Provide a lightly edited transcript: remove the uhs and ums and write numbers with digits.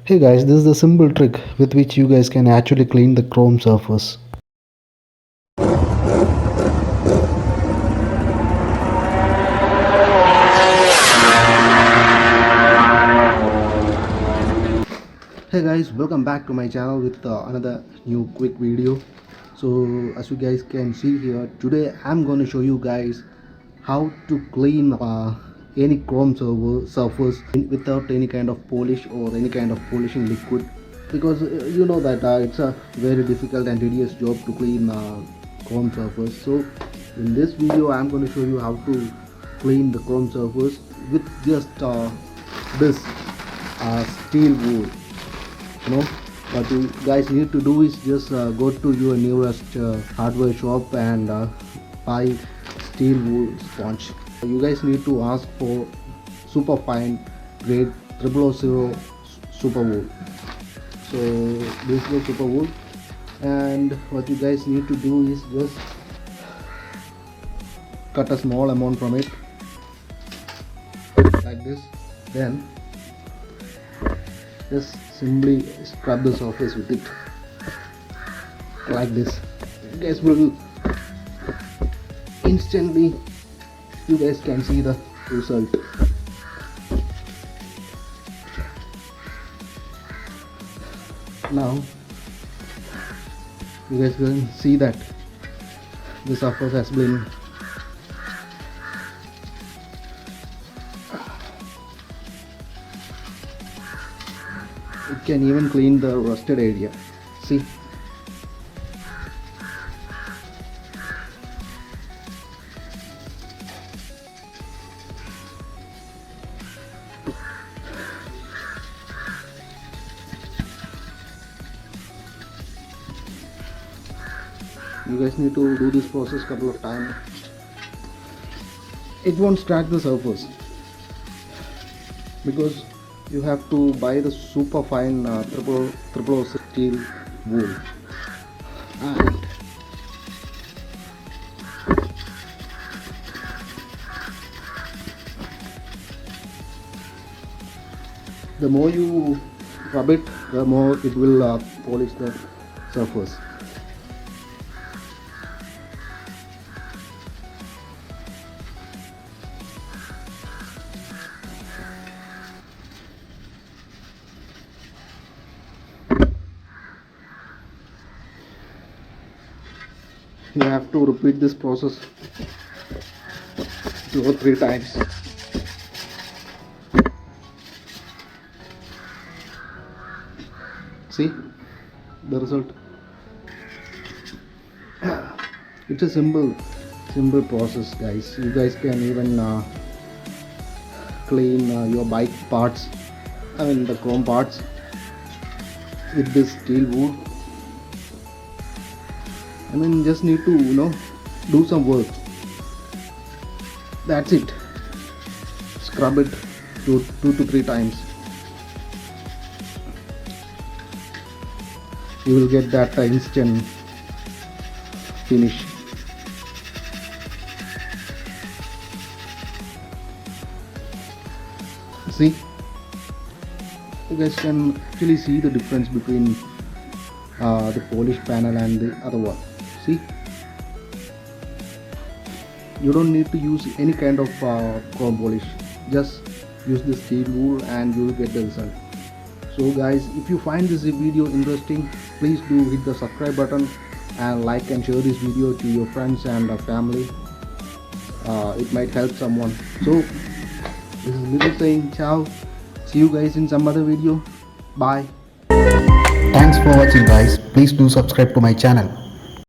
Hey guys, this is the simple trick with which you guys can actually clean the Chrome surface. Hey guys, welcome back to my channel with another new quick video. So as you guys can see here, today I'm going to show you guys how to clean any Chrome surface without any kind of polish or any kind of polishing liquid, because you know that it's a very difficult and tedious job to clean Chrome surface. So in this video I'm going to show you how to clean the Chrome surface with just this SteelWool. What you guys need to do is just go to your nearest hardware shop and buy SteelWool sponge. You guys need to ask for super fine grade 000 super wool. So this is the super wool, and what you guys need to do is just cut a small amount from it like this, then just simply scrub the surface with it like this. You guys will instantly, you guys can see the result. Now you guys can see that the surface has been it can even clean the rusted area. See, you guys need to do this process couple of times. It won't scratch the surface because you have to buy the super fine triple steel wool. And the more you rub it, the more it will polish the surface. You have to repeat this process 2 or 3 times. See the result. It's a simple process, guys. You guys can even clean your bike parts, the Chrome parts, with this steel wool. Just need to do some work. That's it. Scrub it 2 to 3 times. You will get that instant finish. See, you guys can actually see the difference between the polished panel and the other one. See, you don't need to use any kind of chrome polish. Just use the steel wool and you will get the result. So guys, if you find this video interesting, please do hit the subscribe button and like and share this video to your friends and family. It might help someone. So this is Little saying ciao. See you guys in some other video. Bye. Thanks for watching, guys. Please do subscribe to my channel.